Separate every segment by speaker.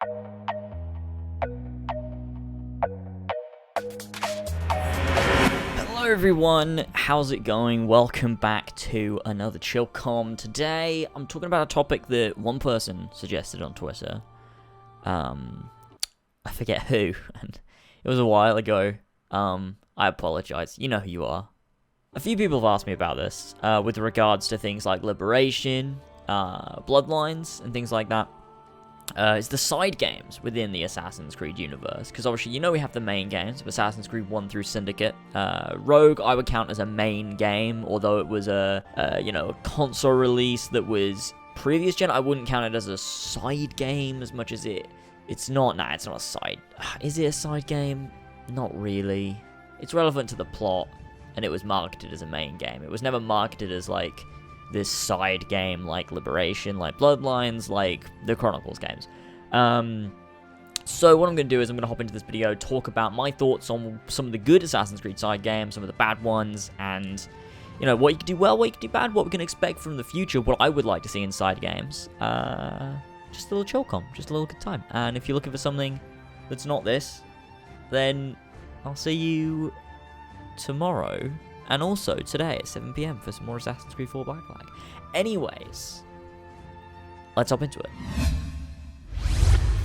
Speaker 1: Hello everyone, how's it going? Welcome back to another ChillCom. Today, I'm talking about a topic that one person suggested on Twitter. I forget who, and it was a while ago. I apologize, you know who you are. A few people have asked me about this, with regards to things like Liberation, Bloodlines, and things like that. It's the side games within the Assassin's Creed universe, because obviously, you know, we have the main games of Assassin's Creed 1 through Syndicate. Rogue, I would count as a main game, although it was a console release that was previous gen. I wouldn't count it as a side game as much as it's not. Nah, it's not a side. Is it a side game? Not really. It's relevant to the plot, and it was marketed as a main game. It was never marketed as, like, this side game like Liberation, like Bloodlines, like the Chronicles games. So what I'm going to do is I'm going to hop into this video, talk about my thoughts on some of the good Assassin's Creed side games, some of the bad ones, and, you know, what you can do well, what you can do bad, what we can expect from the future, what I would like to see in side games. Just a little ChillCom, just a little good time. And if you're looking for something that's not this, then I'll see you tomorrow. And also today at 7 PM for some more Assassin's Creed 4 Black Flag. Anyways, let's hop into it.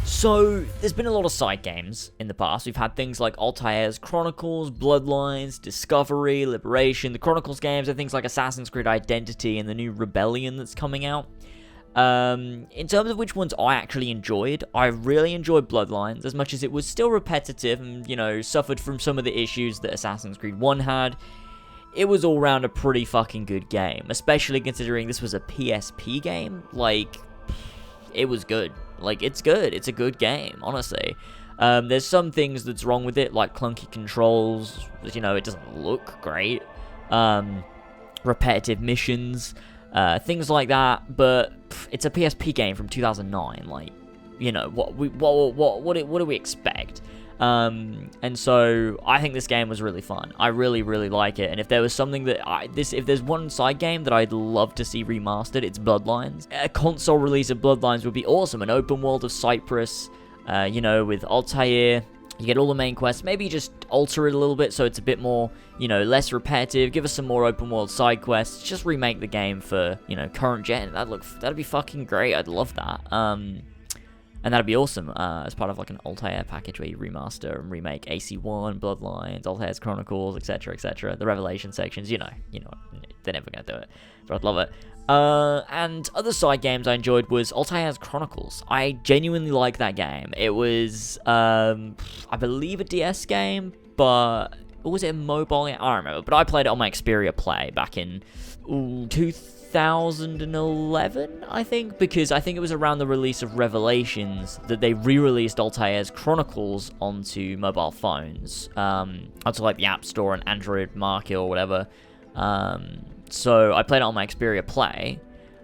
Speaker 1: So, there's been a lot of side games in the past. We've had things like Altair's Chronicles, Bloodlines, Discovery, Liberation. The Chronicles games are things like Assassin's Creed Identity and the new Rebellion that's coming out. In terms of which ones I actually enjoyed, I really enjoyed Bloodlines, as much as it was still repetitive and, you know, suffered from some of the issues that Assassin's Creed 1 had. It was all round a pretty fucking good game, especially considering this was a PSP game. Like, it was good. Like, it's good. It's a good game, honestly. There's some things that's wrong with it, like clunky controls. You know, it doesn't look great. Repetitive missions, things like that. But it's a PSP game from 2009. Like, you know, what do we expect? And so I think this game was really fun. I really, really like it. And if there was something that if there's one side game that I'd love to see remastered, it's Bloodlines. A console release of Bloodlines would be awesome. An open world of Cyprus, you know, with Altair. You get all the main quests. Maybe just alter it a little bit so it's a bit more, you know, less repetitive. Give us some more open world side quests. Just remake the game for, you know, current gen. That'd be fucking great. I'd love that. And that'd be awesome, as part of like an Altair package where you remaster and remake AC1, Bloodlines, Altair's Chronicles, etc., etc. The Revelation sections, you know, they're never gonna do it, but I'd love it. And other side games I enjoyed was Altair's Chronicles. I genuinely like that game. It was, I believe, a DS game, but was it a mobile game? I don't remember. But I played it on my Xperia Play back in 2011, I think, because I think it was around the release of Revelations that they re-released Altair's Chronicles onto mobile phones, onto like the App Store and Android Market or whatever. So I played it on my Xperia Play,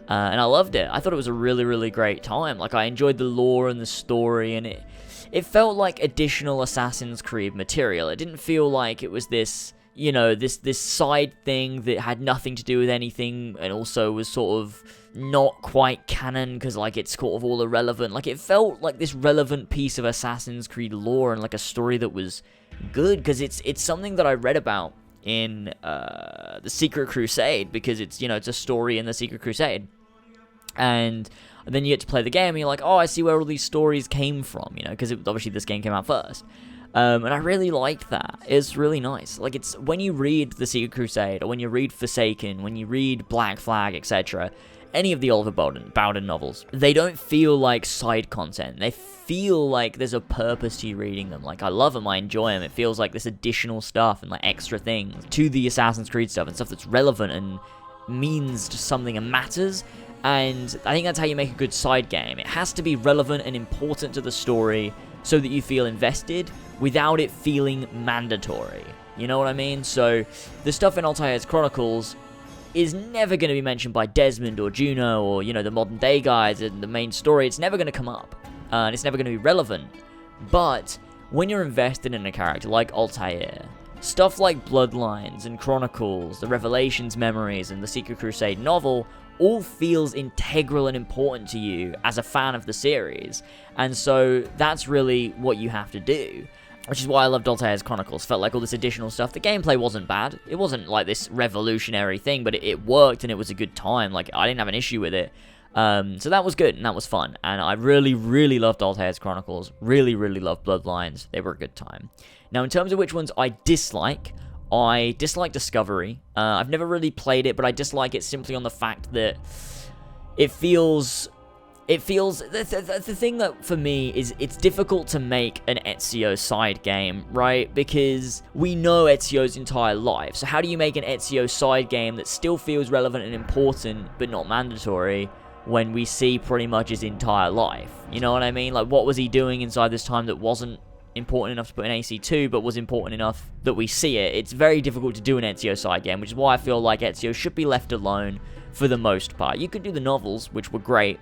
Speaker 1: and I loved it. I thought it was a really, really great time. Like, I enjoyed the lore and the story, and it felt like additional Assassin's Creed material. It didn't feel like it was this, you know, this side thing that had nothing to do with anything, and also was sort of not quite canon, because, like, it's sort of all irrelevant. Like, it felt like this relevant piece of Assassin's Creed lore, and, like, a story that was good, because it's something that I read about in the Secret Crusade, because it's, you know, it's a story in the Secret Crusade. And then you get to play the game, and you're like, oh, I see where all these stories came from, you know, because obviously this game came out first. And I really liked that. It's really nice. Like, it's when you read The Secret Crusade, or when you read Forsaken, when you read Black Flag, etc., any of the Oliver Bowden novels, they don't feel like side content. They feel like there's a purpose to you reading them. Like, I love them, I enjoy them. It feels like this additional stuff and, like, extra things to the Assassin's Creed stuff, and stuff that's relevant and means to something and matters. And I think that's how you make a good side game. It has to be relevant and important to the story so that you feel invested without it feeling mandatory. You know what I mean? So the stuff in Altair's Chronicles is never going to be mentioned by Desmond or Juno or, you know, the modern day guys in the main story. It's never going to come up, and it's never going to be relevant. But when you're invested in a character like Altair, stuff like Bloodlines and Chronicles, the Revelations memories, and the Secret Crusade novel all feels integral and important to you as a fan of the series. And so that's really what you have to do. Which is why I loved Altair's Chronicles. Felt like all this additional stuff. The gameplay wasn't bad. It wasn't like this revolutionary thing, but it worked and it was a good time. Like, I didn't have an issue with it. So that was good and that was fun. And I really, really loved Altair's Chronicles. Really, really loved Bloodlines. They were a good time. Now, in terms of which ones I dislike Discovery. I've never really played it, but I dislike it simply on the fact that it feels... the thing that for me is it's difficult to make an Ezio side game, right? Because we know Ezio's entire life. So how do you make an Ezio side game that still feels relevant and important, but not mandatory, when we see pretty much his entire life? You know what I mean? Like, what was he doing inside this time that wasn't important enough to put in AC2, but was important enough that we see it? It's very difficult to do an Ezio side game, which is why I feel like Ezio should be left alone for the most part. You could do the novels, which were great,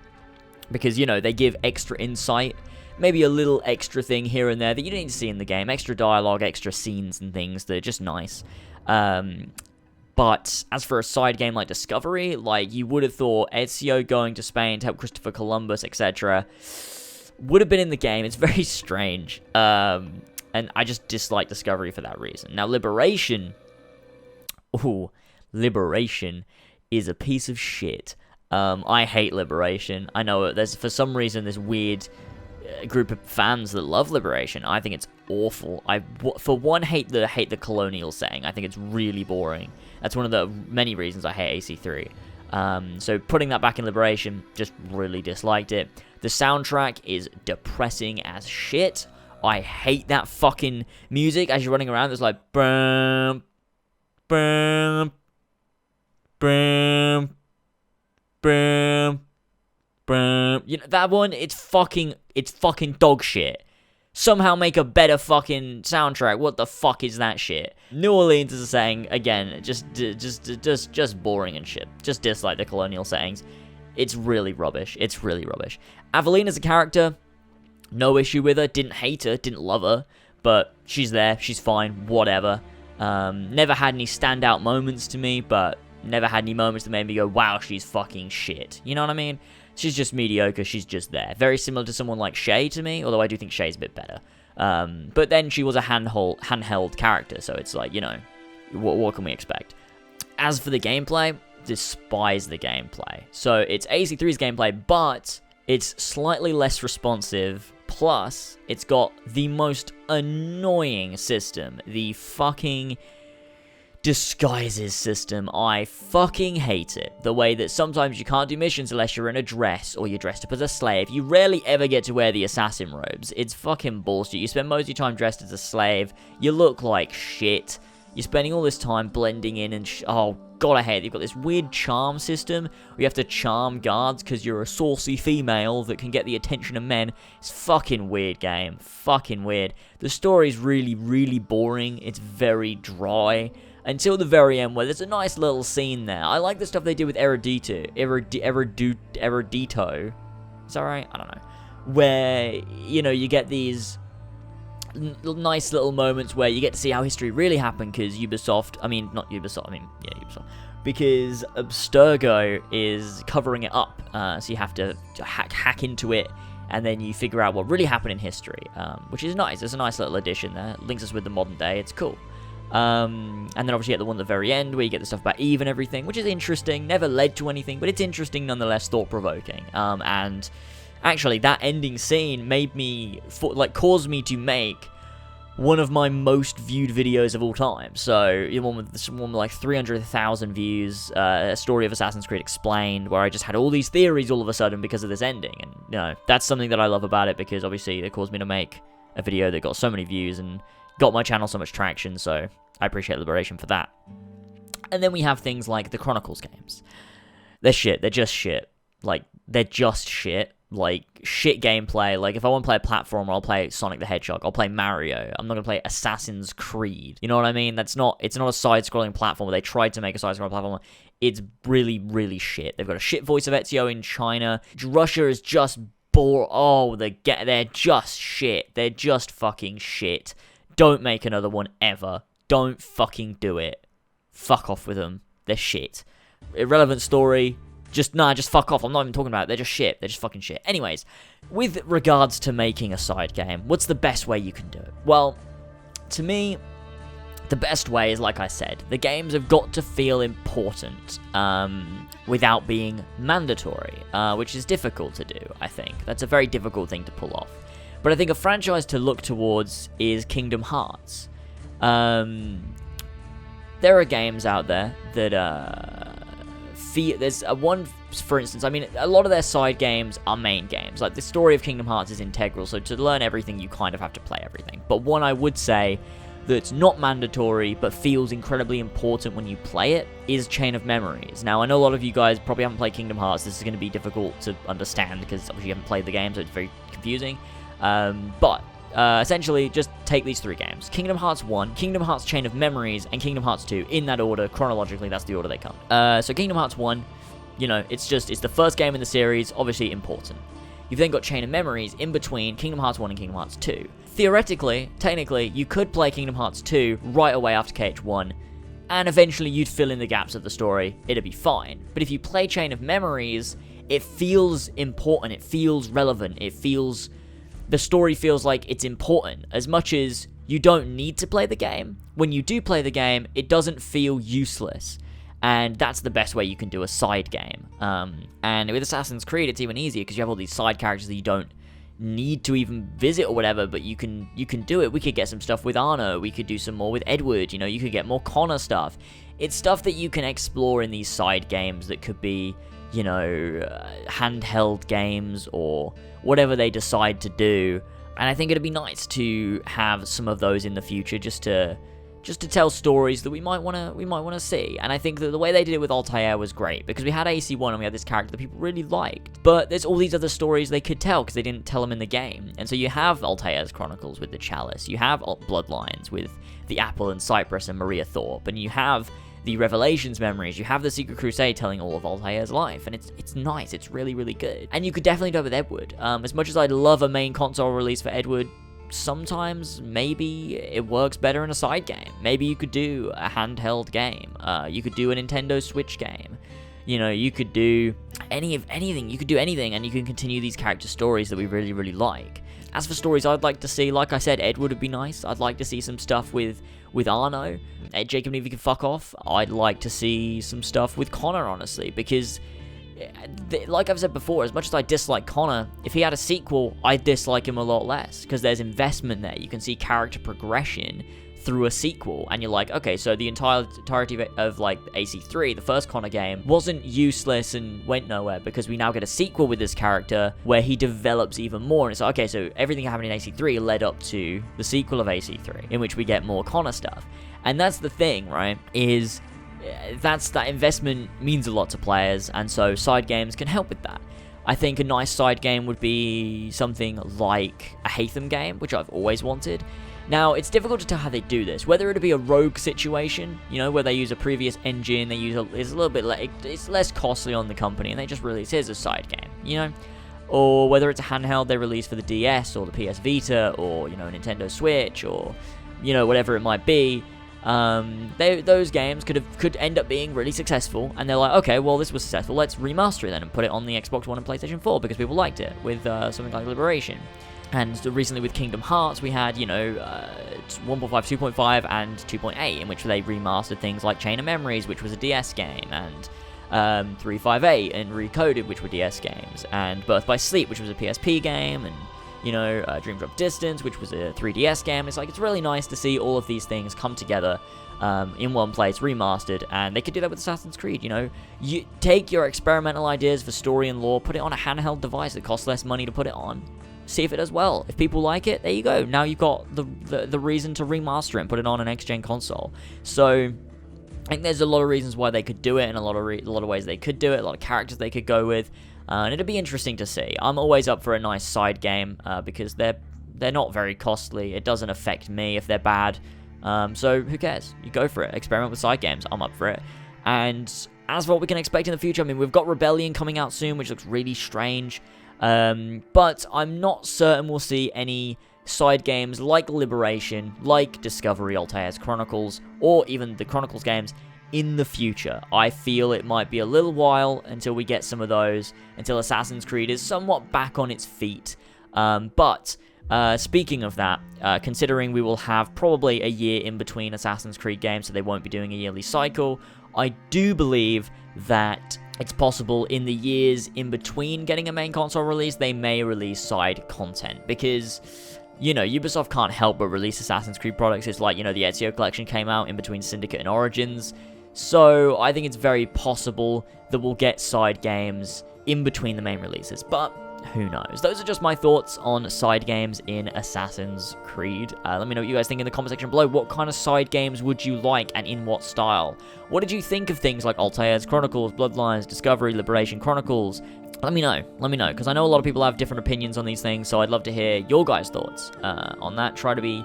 Speaker 1: because, you know, they give extra insight, maybe a little extra thing here and there that you don't need to see in the game, extra dialogue, extra scenes and things that are just nice. But as for a side game like Discovery, like, you would have thought Ezio going to Spain to help Christopher Columbus, etc., would have been in the game. It's very strange. And I just dislike Discovery for that reason. Now, Liberation is a piece of shit. I hate Liberation. I know there's, for some reason, this weird group of fans that love Liberation. I think it's awful. I, for one, hate the colonial setting. I think it's really boring. That's one of the many reasons I hate AC3. So putting that back in Liberation, just really disliked it. The soundtrack is depressing as shit. I hate that fucking music as you're running around. There's like, brum, brum, brum, brum, brum. You know, that one, it's fucking dog shit. Somehow make a better fucking soundtrack. What the fuck is that shit? New Orleans is saying, again, just boring and shit. Just dislike the colonial settings. It's really rubbish. It's really rubbish. Aveline as a character, no issue with her. Didn't hate her, didn't love her, but she's there, she's fine, whatever. Never had any standout moments to me, but never had any moments that made me go, wow, she's fucking shit. You know what I mean? She's just mediocre, she's just there. Very similar to someone like Shay to me, although I do think Shay's a bit better. But then she was a handheld character, so it's like, you know, what can we expect? As for the gameplay, despise the gameplay. So it's AC3's gameplay, but it's slightly less responsive, plus it's got the most annoying system, the fucking disguises system. I fucking hate it. The way that sometimes you can't do missions unless you're in a dress or you're dressed up as a slave. You rarely ever get to wear the assassin robes. It's fucking bullshit. You spend most of your time dressed as a slave. You look like shit. You're spending all this time blending in and oh god, I hate it. You've got this weird charm system where you have to charm guards because you're a saucy female that can get the attention of men. It's fucking weird game. Fucking weird. The story's really, really boring. It's very dry. Until the very end, where there's a nice little scene there. I like the stuff they did with Erudito. Is that right? I don't know. Where, you know, you get these nice little moments where you get to see how history really happened, because Ubisoft, because Abstergo is covering it up, so you have to hack into it, and then you figure out what really happened in history, which is nice. There's a nice little addition there. It links us with the modern day. It's cool. And then obviously you get the one at the very end where you get the stuff about Eve and everything, which is interesting. Never led to anything, but it's interesting nonetheless, thought-provoking. And actually, that ending scene made me, caused me to make one of my most viewed videos of all time. So, one with like 300,000 views, a story of Assassin's Creed Explained, where I just had all these theories all of a sudden because of this ending. And, you know, that's something that I love about it, because obviously it caused me to make a video that got so many views and got my channel so much traction, so I appreciate Liberation for that. And then we have things like the Chronicles games. They're shit. They're just shit. Like, they're just shit. Like, shit gameplay. Like, if I want to play a platformer, I'll play Sonic the Hedgehog. I'll play Mario. I'm not going to play Assassin's Creed. You know what I mean? It's not a side-scrolling platformer. They tried to make a side-scrolling platformer. It's really, really shit. They've got a shit voice of Ezio in China. Russia is just they're just shit. They're just fucking shit. Don't make another one ever. Don't fucking do it. Fuck off with them. They're shit. Irrelevant story. just fuck off. I'm not even talking about it. They're just shit. They're just fucking shit. Anyways, with regards to making a side game, what's the best way you can do it? Well, to me, the best way is, like I said, the games have got to feel important without being mandatory, which is difficult to do, I think. That's a very difficult thing to pull off. But I think a franchise to look towards is Kingdom Hearts. There are games out there that there's one, for instance, I mean, a lot of their side games are main games. Like, the story of Kingdom Hearts is integral, so to learn everything, you kind of have to play everything. But one I would say that's not mandatory but feels incredibly important when you play it is Chain of Memories. Now, I know a lot of you guys probably haven't played Kingdom Hearts. This is going to be difficult to understand because obviously you haven't played the game, so it's very confusing. But essentially, just take these 3 games. Kingdom Hearts 1, Kingdom Hearts Chain of Memories, and Kingdom Hearts 2, in that order. Chronologically, that's the order they come. So Kingdom Hearts 1, you know, it's the first game in the series, obviously important. You've then got Chain of Memories in between Kingdom Hearts 1 and Kingdom Hearts 2. Theoretically, technically, you could play Kingdom Hearts 2 right away after KH1, and eventually you'd fill in the gaps of the story. It'd be fine. But if you play Chain of Memories, it feels important, it feels relevant, the story feels like it's important. As much as you don't need to play the game, when you do play the game, it doesn't feel useless. And that's the best way you can do a side game. And with Assassin's Creed, it's even easier because you have all these side characters that you don't need to even visit or whatever, but you can do it. We could get some stuff with Arno. We could do some more with Edward. You know, you could get more Connor stuff. It's stuff that you can explore in these side games that could be, you know, handheld games or whatever they decide to do. And I think it'd be nice to have some of those in the future, just to tell stories that we might want to see. And I think that the way they did it with Altair was great, because we had AC1 and we had this character that people really liked, but there's all these other stories they could tell because they didn't tell them in the game. And so you have Altair's Chronicles with the Chalice, you have Bloodlines with the Apple and Cypress and Maria Thorpe, and you have the Revelations memories, you have the Secret Crusade telling all of Altair's life, and it's nice, it's really, really good. And you could definitely do it with Edward. As much as I'd love a main console release for Edward, sometimes maybe it works better in a side game. Maybe you could do a handheld game. You could do a Nintendo Switch game. You know, you could do anything. You could do anything, and you can continue these character stories that we really, really like. As for stories I'd like to see, like I said, Edward would be nice. I'd like to see some stuff with Arno. Jacob Neely can fuck off. I'd like to see some stuff with Connor, honestly, because like I've said before, as much as I dislike Connor, if he had a sequel, I'd dislike him a lot less, because there's investment there. You can see character progression through a sequel, and you're like, okay, so the entirety of like AC3, the first Connor game, wasn't useless and went nowhere, because we now get a sequel with this character where he develops even more, and it's like, okay, so everything that happened in AC3 led up to the sequel of AC3, in which we get more Connor stuff. And that's the thing, right, is that investment means a lot to players, and so side games can help with that. I think a nice side game would be something like a Haytham game, which I've always wanted. Now, it's difficult to tell how they do this, whether it be a rogue situation, you know, where they use a previous engine, it's a little bit it's less costly on the company, and they just release here's a side game, you know, or whether it's a handheld they release for the DS or the PS Vita or, you know, a Nintendo Switch or, you know, whatever it might be. Those games could end up being really successful, and they're like, okay, well, this was successful, let's remaster it then and put it on the Xbox One and PlayStation 4 because people liked it with something like Liberation. And recently with Kingdom Hearts, we had, you know, 1.5, 2.5, and 2.8, in which they remastered things like Chain of Memories, which was a DS game, and 358 and Recoded, which were DS games, and Birth by Sleep, which was a PSP game, and, you know, Dream Drop Distance, which was a 3DS game. It's like, it's really nice to see all of these things come together in one place, remastered, and they could do that with Assassin's Creed, you know. You take your experimental ideas for story and lore, put it on a handheld device that costs less money to put it on, see if it does well. If people like it, there you go. Now you've got the reason to remaster it and put it on an next-gen console. So I think there's a lot of reasons why they could do it, and a lot of ways they could do it, a lot of characters they could go with, and it'd be interesting to see. I'm always up for a nice side game because they're not very costly. It doesn't affect me if they're bad. So who cares? You go for it. Experiment with side games. I'm up for it. And as for what we can expect in the future, I mean, we've got Rebellion coming out soon, which looks really strange. But I'm not certain we'll see any side games like Liberation, like Discovery, Altair's Chronicles, or even the Chronicles games in the future. I feel it might be a little while until we get some of those, until Assassin's Creed is somewhat back on its feet. But speaking of that, considering we will have probably a year in between Assassin's Creed games, so they won't be doing a yearly cycle, I do believe that it's possible in the years in between getting a main console release, they may release side content, because, you know, Ubisoft can't help but release Assassin's Creed products. It's like, you know, the Ezio Collection came out in between Syndicate and Origins, so I think it's very possible that we'll get side games in between the main releases, but who knows? Those are just my thoughts on side games in Assassin's Creed. Let me know what you guys think in the comment section below. What kind of side games would you like, and in what style? What did you think of things like Altair's Chronicles, Bloodlines, Discovery, Liberation Chronicles? Let me know, because I know a lot of people have different opinions on these things, so I'd love to hear your guys' thoughts on that. Try to be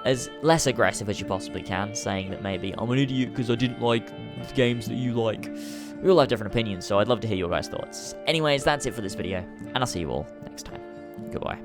Speaker 1: as less aggressive as you possibly can, saying that maybe I'm an idiot because I didn't like the games that you like. We all have different opinions, so I'd love to hear your guys' thoughts. Anyways, that's it for this video, and I'll see you all next time. Goodbye.